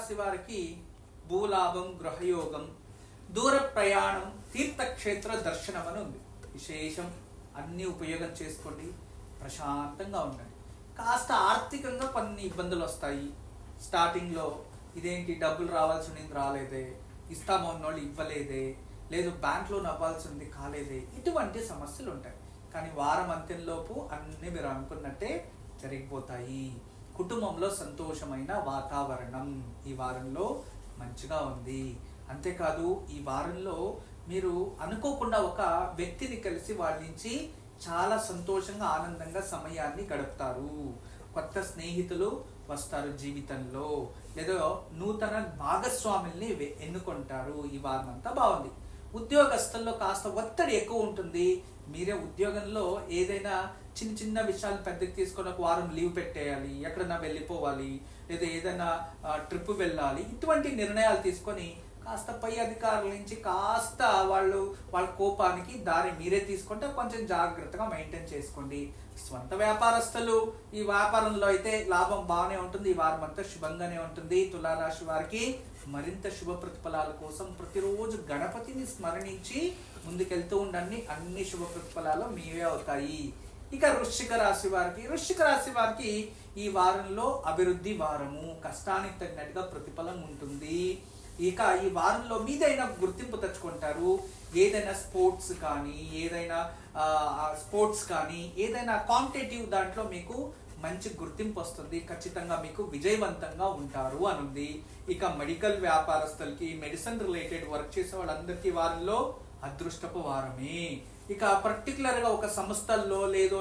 రాశి వారికి భూలాభం, గృహయోగం, దూర ప్రయాణం, తీర్థక్షేత్ర దర్శనం అని ఉంది. విశేషం. అన్ని ఉపయోగం చేసుకోండి, ప్రశాంతంగా ఉండండి. కాస్త ఆర్థికంగా కొన్ని ఇబ్బందులు వస్తాయి. స్టార్టింగ్లో ఇదేంటి డబ్బులు రావాల్సింది రాలేదే, ఇస్తామన్నోళ్ళు ఇవ్వలేదే, లేదు బ్యాంక్ లోన్ అవ్వాల్సింది కాలేదే, ఇటువంటి సమస్యలు ఉంటాయి. కానీ వారం అంత్యంలోపు అన్ని మీరు అనుకున్నట్టే జరిగిపోతాయి. కుటుంబంలో సంతోషమైన వాతావరణం ఈ వారంలో మంచిగా ఉంది. అంతేకాదు ఈ వారంలో మీరు అనుకోకుండా ఒక వ్యక్తిని కలిసి వాళ్ళ నుంచి చాలా సంతోషంగా ఆనందంగా సమయాన్ని గడుపుతారు. కొత్త స్నేహితులు వస్తారు జీవితంలో, లేదా నూతన భాగస్వాముల్ని ఎన్నుకుంటారు. ఈ వారం అంతా బాగుంది. ఉద్యోగస్తుల్లో కాస్త ఒత్తిడి ఎక్కువ ఉంటుంది. మీరే ఉద్యోగంలో ఏదైనా చిన్న చిన్న విషయాలు పెద్దకి తీసుకొని ఒక వారం లీవ్ పెట్టేయాలి, ఎక్కడన్నా వెళ్ళిపోవాలి, లేదా ఏదైనా ట్రిప్ వెళ్ళాలి, ఇటువంటి నిర్ణయాలు తీసుకొని కాస్త పై అధికారుల నుంచి కాస్త వాళ్ళ కోపానికి దారి మీరే తీసుకుంటే కొంచెం జాగ్రత్తగా మెయింటైన్ చేసుకోండి. స్వంత వ్యాపారస్తులు ఈ వ్యాపారంలో అయితే లాభం బాగానే ఉంటుంది. ఈ వారం అంతా శుభంగానే ఉంటుంది. తులారాశి వారికి మరింత శుభ ప్రతిఫలాల కోసం ప్రతిరోజు గణపతిని స్మరణించి ముందుకెళ్తూ ఉండండి. అన్ని శుభ ప్రతిఫలాలు మీవే అవుతాయి. ఇక వృశ్చిక రాశి వారికి ఈ వారంలో అభివృద్ధి వారము, కష్టానికి తగినట్టుగా ప్రతిఫలం ఉంటుంది. ఇక ఈ వారంలో మీదైనా గుర్తింపు తెచ్చుకుంటారు. ఏదైనా స్పోర్ట్స్ కానీ ఏదైనా కాంపిటేటివ్ దాంట్లో మీకు మంచి గుర్తింపు వస్తుంది. ఖచ్చితంగా మీకు విజయవంతంగా ఉంటారు అనుంది. ఇక మెడికల్ వ్యాపారస్తులకి, మెడిసిన్ రిలేటెడ్ వర్క్ చేసే వాళ్ళందరికీ వారంలో అదృష్టపు వారమే. ఇక పర్టికులర్గా ఒక సంస్థల్లో లేదు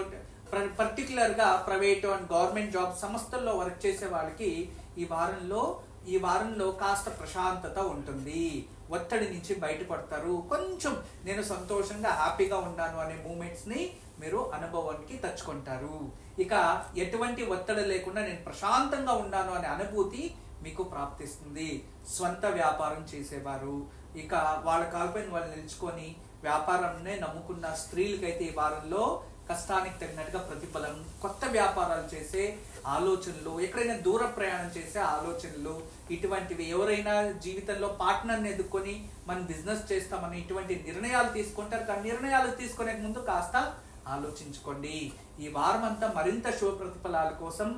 పర్టికులర్గా ప్రైవేట్ అండ్ గవర్నమెంట్ జాబ్ సంస్థల్లో వర్క్ చేసే వాళ్ళకి ఈ వారంలో కాస్త ప్రశాంతత ఉంటుంది. ఒత్తిడి నుంచి బయటపడతారు. కొంచెం నేను సంతోషంగా హ్యాపీగా ఉన్నాను అనే మూమెంట్స్ని మీరు అనుభవానికి తెచ్చుకుంటారు. ఇక ఎటువంటి ఒత్తిడి లేకుండా నేను ప్రశాంతంగా ఉన్నాను అనే అనుభూతి మీకు ప్రాప్తిస్తుంది. స్వంత వ్యాపారం చేసేవారు, ఇక వాళ్ళ కాల్పైన వాళ్ళు నిలుచుకొని వ్యాపారాన్నే నమ్ముకున్న స్త్రీలకైతే ఈ వారంలో కష్టానికి తగినట్టుగా ప్రతిఫలం, కొత్త వ్యాపారాలు చేసే ఆలోచనలు, ఎక్కడైనా దూర ప్రయాణం చేసే ఆలోచనలు, ఇటువంటివి ఎవరైనా జీవితంలో పార్ట్నర్ని ఎదుర్కొని మనం బిజినెస్ చేస్తామని ఇటువంటి నిర్ణయాలు తీసుకుంటారు. కానీ నిర్ణయాలు తీసుకునే ముందు కాస్త ఆలోచించుకోండి. ఈ వారం అంతా మరింత శుభ ప్రతిఫలాల కోసం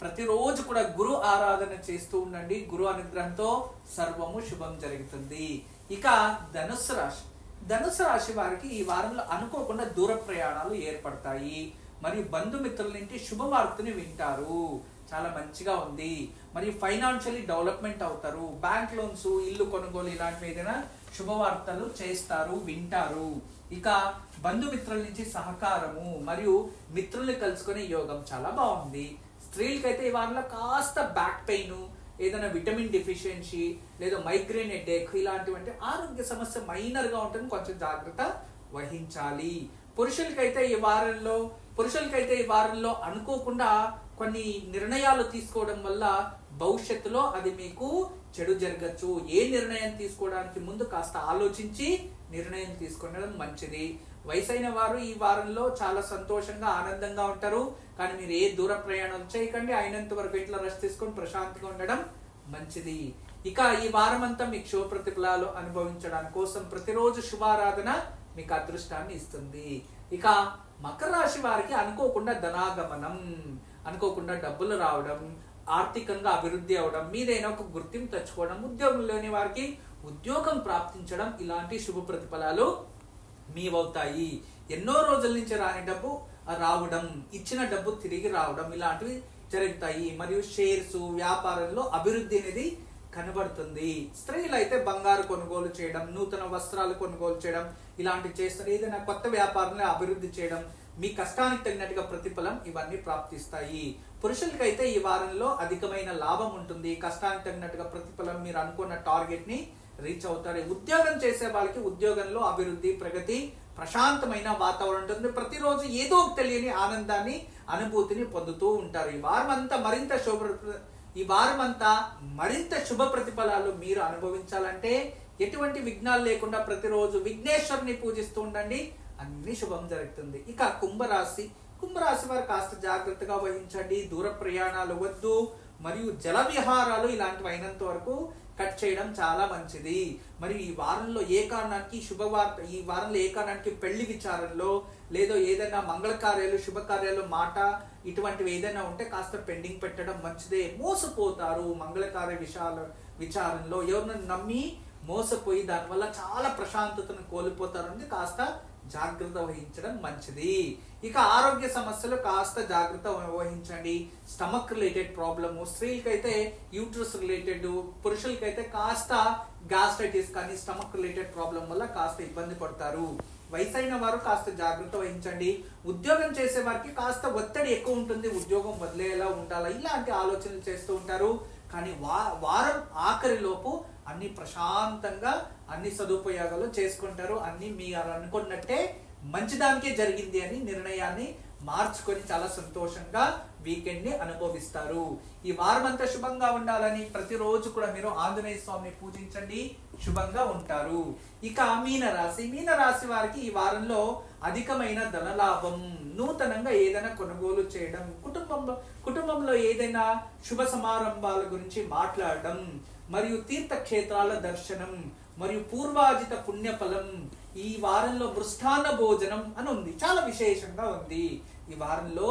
ప్రతిరోజు కూడా గురు ఆరాధన చేస్తూ ఉండండి. గురు అనుగ్రహంతో సర్వము శుభం జరుగుతుంది. ఇక ధనుస్సు రాశి వారికి ఈ వారంలో అనుకోకుండా దూర ప్రయాణాలు ఏర్పడతాయి. మరియు బంధుమిత్రుల నుండి శుభవార్తని వింటారు. చాలా మంచిగా ఉంది. మరియు ఫైనాన్షియల్లీ డెవలప్మెంట్ అవుతారు. బ్యాంక్ లోన్స్, ఇల్లు కొనుగోలు ఇలాంటివి ఏదైనా శుభవార్తలు చేస్తారు, వింటారు. ఇక బంధుమిత్రుల నుంచి సహకారము మరియు మిత్రుల్ని కలుసుకునే యోగం చాలా బాగుంది. స్త్రీలకైతే ఈ వారంలో కాస్త బ్యాక్ పెయిన్, ఏదైనా విటమిన్ డెఫిషియన్సీ లేదా మైగ్రేన్ హెడేక్ ఇలాంటివంటి ఆరోగ్య సమస్య మైనర్గా ఉంటుంది, కొంచెం జాగ్రత్త వహించాలి. పురుషులకైతే ఈ వారంలో అనుకోకుండా కొన్ని నిర్ణయాలు తీసుకోవడం వల్ల భవిష్యత్తులో అది మీకు చెడు జరగచ్చు. ఏ నిర్ణయం తీసుకోవడానికి ముందు కాస్త ఆలోచించి నిర్ణయం తీసుకోవడం మంచిది. వయసైన వారు ఈ వారంలో చాలా సంతోషంగా ఆనందంగా ఉంటారు. కానీ మీరు ఏ దూర ప్రయాణం చేయకండి. అయినంత వరకు ఇంట్లో రెస్ట్ తీసుకొని ప్రశాంతంగా ఉండడం మంచిది. ఇక ఈ వారం అంతా మీకు శుభ ప్రతిఫలాలు అనుభవించడానికి కోసం ప్రతిరోజు శుభారాధన మీకు అదృష్టాన్ని ఇస్తుంది. ఇక మకర రాశి వారికి అనుకోకుండా ధనాగమనం, అనుకోకుండా డబ్బులు రావడం, ఆర్థికంగా అభివృద్ధి అవడం, మీదైనా ఒక గుర్తింపు తెచ్చుకోవడం, ఉద్యోగంలోని వారికి ఉద్యోగం ప్రాప్తించడం, ఇలాంటి శుభ ప్రతిఫలాలు మీవవుతాయి. ఎన్నో రోజుల నుంచి రాని డబ్బు రావడం, ఇచ్చిన డబ్బు తిరిగి రావడం ఇలాంటివి జరుగుతాయి. మరియు షేర్స్ వ్యాపారంలో అభివృద్ధి అనేది కనబడుతుంది. స్త్రీలు అయితే బంగారు కొనుగోలు చేయడం, నూతన వస్త్రాలు కొనుగోలు చేయడం ఇలాంటివి చేస్తారు. ఏదైనా కొత్త వ్యాపారంలో అభివృద్ధి చేయడం, మీ కష్టానికి తగినట్టుగా ప్రతిఫలం ఇవన్నీ ప్రాప్తిస్తాయి. పురుషులకైతే ఈ వారంలో అధికమైన లాభం ఉంటుంది. కష్టానికి తగినట్టుగా ప్రతిఫలం, మీరు అనుకున్న టార్గెట్ ని రీచ్ అవుతారు. ఉద్యోగం చేసే వాళ్ళకి ఉద్యోగంలో అభివృద్ధి, ప్రగతి, ప్రశాంతమైన వాతావరణం ఉంటుంది. ప్రతిరోజు ఏదో తెలియని ఆనందాన్ని, అనుభూతిని పొందుతూ ఉంటారు. ఈ వారం అంతా మరింత శుభ ప్రతిఫలాలు మీరు అనుభవించాలంటే ఎటువంటి విఘ్నాలు లేకుండా ప్రతిరోజు విఘ్నేశ్వరుని పూజిస్తూ ఉండండి. అన్ని శుభం జరుగుతుంది. ఇక కుంభరాశి వారు కాస్త జాగ్రత్తగా వహించండి. దూర ప్రయాణాలు వద్దు. మరియు జల విహారాలు ఇలాంటివి అయినంత వరకు కట్ చేయడం చాలా మంచిది. మరి ఈ వారంలో ఏ కారణానికి ఈ వారంలో ఏ కారణానికి పెళ్లి విచారంలో లేదో ఏదైనా మంగళ కార్యాలు శుభకార్యాలు మాట ఇటువంటివి ఏదైనా ఉంటే కాస్త పెండింగ్ పెట్టడం మంచిదే. మోసపోతారు మంగళ కార్య విచారంలో, ఎవరిని నమ్మి మోసపోయి దానివల్ల చాలా ప్రశాంతతను కోల్పోతారు. కాస్త జాగ్రత్త వహించడం మంచిది. ఇక ఆరోగ్య సమస్యలు కాస్త జాగ్రత్త వహించండి. స్టమక్ రిలేటెడ్ ప్రాబ్లము, స్త్రీలకైతే యూట్రస్ రిలేటెడ్, పురుషులకైతే కాస్త గ్యాస్ట్రైటిస్ కానీ స్టమక్ రిలేటెడ్ ప్రాబ్లం వల్ల కాస్త ఇబ్బంది పడతారు. వయసైన వారు కాస్త జాగ్రత్త వహించండి. ఉద్యోగం చేసే వారికి కాస్త ఒత్తిడి ఎక్కువ ఉంటుంది, ఉద్యోగం వదిలేలా ఉండాలా ఇలాంటి ఆలోచనలు చేస్తూ ఉంటారు. కానీ వారం ఆఖరిలోపు అన్ని ప్రశాంతంగా అన్ని సదుపాయాలు చేసుకుంటారు. అన్ని మీరు అనుకున్నట్టే మంచిదానికే జరిగింది అని నిర్ణయాన్ని మార్చుకొని చాలా సంతోషంగా వీకెండ్ ని అనుభవిస్తారు. ఈ వారం అంతా శుభంగా ఉండాలని ప్రతిరోజు కూడా మీరు ఆంజనేయ స్వామిని పూజించండి, శుభంగా ఉంటారు. ఇక మీనరాశి వారికి ఈ వారంలో అధికమైన ధనలాభం, నూతనంగా ఏదైనా కొనుగోలు చేయడం, కుటుంబంలో ఏదైనా శుభ సమారంభాల గురించి మాట్లాడడం, మరియు తీర్థక్షేత్రాల దర్శనం, మరియు పూర్వాజిత పుణ్యఫలం. ఈ వారంలో మృష్టాన్న భోజనం అని ఉంది, చాలా విశేషంగా ఉంది. ఈ వారంలో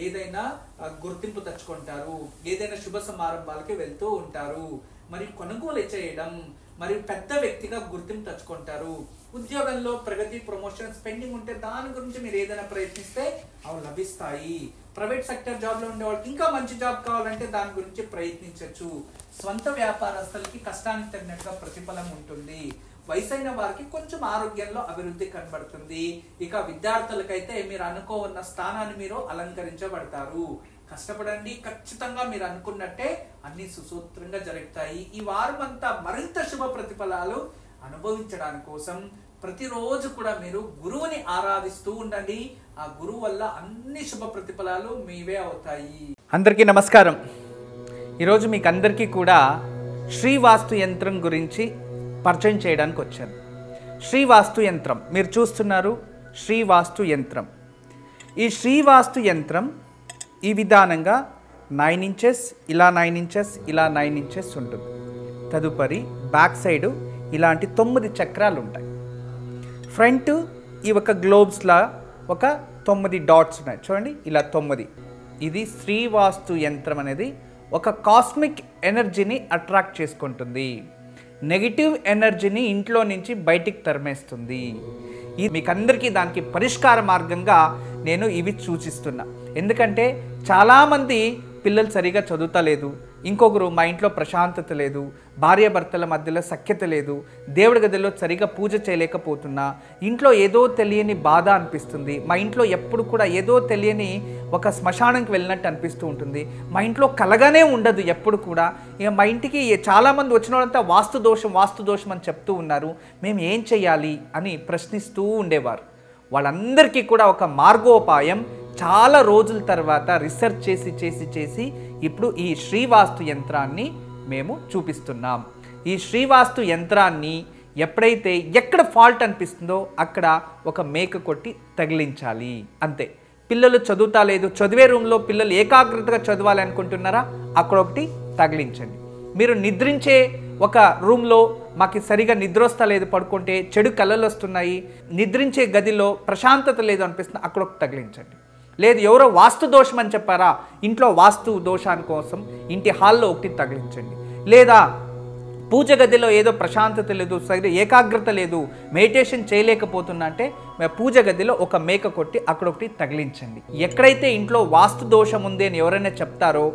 ఏదైనా గుర్తింపు తెచ్చుకుంటారు, ఏదైనా శుభ సమారంభాలకి వెళ్తూ ఉంటారు, మరి కొనుగోలు చేయడం, మరి పెద్ద వ్యక్తిగా గుర్తింపు తెచ్చుకుంటారు. ఉద్యోగంలో ప్రగతి, ప్రమోషన్స్ పెండింగ్ ఉంటే దాని గురించి మీరు ఏదైనా ప్రయత్నిస్తే అవి లభిస్తాయి. ప్రైవేట్ సెక్టర్ జాబ్ లో ఉండే వాళ్ళకి ఇంకా మంచి జాబ్ కావాలంటే దాని గురించి ప్రయత్నించవచ్చు. స్వంత వ్యాపారస్తులకి కష్టానికి తగినట్టుగా ప్రతిఫలం ఉంటుంది. వయసైన వారికి కొంచెం ఆరోగ్యంలో అభివృద్ధి కనబడుతుంది. ఇక విద్యార్థులకైతే మీరు అనుకోన్న స్థానాన్ని మీరు అలంకరించబడతారు. కష్టపడండి, ఖచ్చితంగా మీరు అనుకున్నట్టే అన్ని సుసూత్రంగా జరుగుతాయి. ఈ వారం అంతా మరింత శుభ ప్రతిఫలాలు అనుభవించడానికి కోసం ప్రతిరోజు కూడా మీరు గురువుని ఆరాధిస్తూ ఉండండి. ఆ గురువు వల్ల అన్ని శుభ ప్రతిఫలాలు మీవే అవుతాయి. అందరికీ నమస్కారం. ఈరోజు మీకు అందరికీ కూడా శ్రీవాస్తు యంత్రం గురించి పరిచయం చేయడానికి వచ్చాను. శ్రీవాస్తు యంత్రం మీరు చూస్తున్నారు. శ్రీవాస్తు యంత్రం, ఈ శ్రీవాస్తు యంత్రం ఈ విధానంగా 9 ఇంచెస్, ఇలా 9 ఇంచెస్, ఇలా 9 ఇంచెస్ ఉంటుంది. తదుపరి బ్యాక్ సైడు ఇలాంటి 9 చక్రాలు ఉంటాయి. ఫ్రంట్ ఈ ఒక గ్లోబ్స్లా ఒక 9 డాట్స్ ఉన్నాయి చూడండి, ఇలా 9. ఇది శ్రీవాస్తు యంత్రం అనేది ఒక కాస్మిక్ ఎనర్జీని అట్రాక్ట్ చేసుకుంటుంది. నెగిటివ్ ఎనర్జీని ఇంట్లో నుంచి బయటికి తరిమేస్తుంది. ఇది మీకు అందరికీ దానికి పరిష్కార మార్గంగా నేను ఇవి సూచిస్తున్నా. ఎందుకంటే చాలామంది పిల్లలు సరిగా చదువుతలేదు, ఇంకొకరు మా ఇంట్లో ప్రశాంతత లేదు, భార్యాభర్తల మధ్యలో సఖ్యత లేదు, దేవుడి గదిలో సరిగా పూజ చేయలేకపోతున్నా, ఇంట్లో ఏదో తెలియని బాధ అనిపిస్తుంది, మా ఇంట్లో ఎప్పుడు కూడా ఏదో తెలియని ఒక శ్మశానంకి వెళ్ళినట్టు అనిపిస్తూ ఉంటుంది, మా ఇంట్లో కలగానే ఉండదు ఎప్పుడు కూడా. ఇక మా ఇంటికి చాలామంది వచ్చిన వాళ్ళంతా వాస్తు దోషం అని చెప్తూ ఉన్నారు, మేము ఏం చేయాలి అని ప్రశ్నిస్తూ ఉండేవారు. వాళ్ళందరికీ కూడా ఒక మార్గోపాయం చాలా రోజుల తర్వాత రీసెర్చ్ చేసి ఇప్పుడు ఈ శ్రీవాస్తు యంత్రాన్ని మేము చూపిస్తున్నాం. ఈ శ్రీవాస్తు యంత్రాన్ని ఎప్పుడైతే ఎక్కడ ఫాల్ట్ అనిపిస్తుందో అక్కడ ఒక మేక కొట్టి తగిలించాలి, అంతే. పిల్లలు చదువుతా లేదు, చదివే రూమ్లో పిల్లలు ఏకాగ్రతగా చదవాలి అనుకుంటున్నారా, అక్కడ ఒకటి తగిలించండి. మీరు నిద్రించే ఒక రూమ్లో మాకు సరిగా నిద్ర వస్తలేదు, పడుకుంటే చెడు కళలు వస్తున్నాయి, నిద్రించే గదిలో ప్రశాంతత లేదు అనిపిస్తుంది, అక్కడ ఒకటి తగిలించండి. లేదు ఎవరో వాస్తు దోషం అని చెప్పారా, ఇంట్లో వాస్తు దోషాని కోసం ఇంటి హాల్లో ఒకటి తగిలించండి. లేదా పూజ గదిలో ఏదో ప్రశాంతత లేదు, సరిగ్గా ఏకాగ్రత లేదు, మెడిటేషన్ చేయలేకపోతున్నా అంటే పూజ గదిలో ఒక మేక కొట్టి అక్కడ ఒకటి తగిలించండి. ఎక్కడైతే ఇంట్లో వాస్తు దోషం ఉంది అని ఎవరైనా చెప్తారో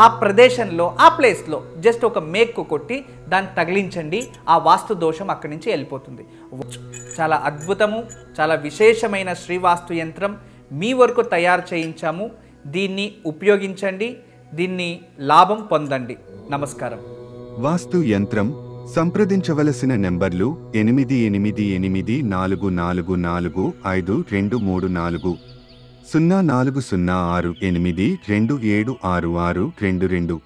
ఆ ప్రదేశంలో ఆ ప్లేస్లో జస్ట్ ఒక మేకు కొట్టి దాన్ని తగిలించండి, ఆ వాస్తు దోషం అక్కడి నుంచి వెళ్ళిపోతుంది. చాలా అద్భుతము, చాలా విశేషమైన శ్రీవాస్తు యంత్రం మీ వరకు తయారు చేయించాము. దీన్ని ఉపయోగించండి, దీన్ని లాభం పొందండి. నమస్కారం. వాస్తు యంత్రం సంప్రదించవలసిన నెంబర్లు 8844452344 040682766622.